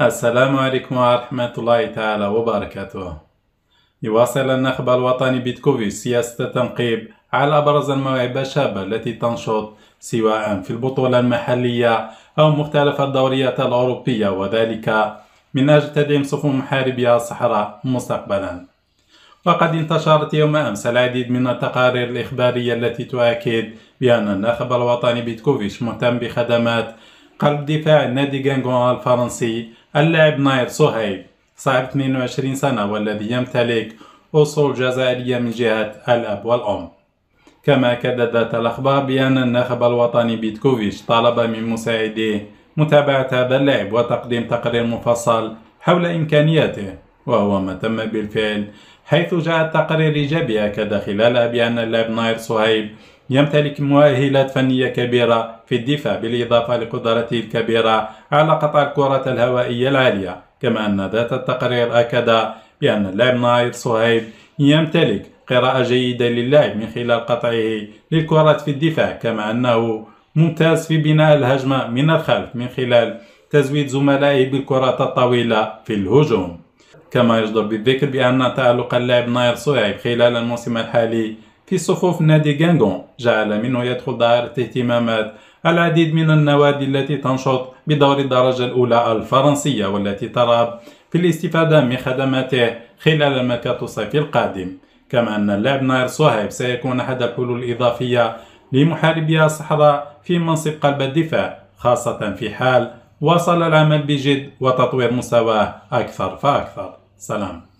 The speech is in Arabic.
السلام عليكم ورحمة الله تعالى وبركاته. يواصل النخب الوطني بيتكوفيتش سياسة التنقيب على أبرز المواهب الشابة التي تنشط سواء في البطولة المحلية أو مختلف الدوريات الأوروبية، وذلك من أجل تدعيم صفوف محاربي الصحراء مستقبلا. وقد انتشرت يوم أمس العديد من التقارير الإخبارية التي تؤكد بأن النخب الوطني بيتكوفيتش مهتم بخدمات قلب دفاع نادي غانغون الفرنسي اللاعب ناير صهيب صاحب 22 سنة، والذي يمتلك أصول جزائرية من جهة الأب والأم. كما أكدت ذات الأخبار بأن الناخب الوطني بيتكوفيتش طلب من مساعديه متابعة هذا اللاعب وتقديم تقرير مفصل حول إمكانياته، وهو ما تم بالفعل، حيث جاء التقرير الإيجابي أكد خلالها بأن اللاعب ناير صهيب يمتلك مؤهلات فنية كبيرة في الدفاع، بالإضافة لقدرته الكبيرة على قطع الكرات الهوائية العالية. كما أن ذات التقرير أكد بأن اللاعب ناير صهيب يمتلك قراءة جيدة للعب من خلال قطعه للكرات في الدفاع، كما أنه ممتاز في بناء الهجمة من الخلف من خلال تزويد زملائه بالكرات الطويلة في الهجوم. كما يجدر بالذكر بأن تألق اللاعب ناير صهيب خلال الموسم الحالي في صفوف نادي غانغون جعل منه يدخل دائرة اهتمامات العديد من النوادي التي تنشط بدور الدرجة الأولى الفرنسية، والتي ترغب في الاستفادة من خدماته خلال الميركاتو الصيفي القادم. كما أن اللاعب ناير صهيب سيكون أحد الحلول الإضافية لمحاربي الصحراء في منصب قلب الدفاع، خاصة في حال واصل العمل بجد وتطوير مستواه أكثر فأكثر. سلام.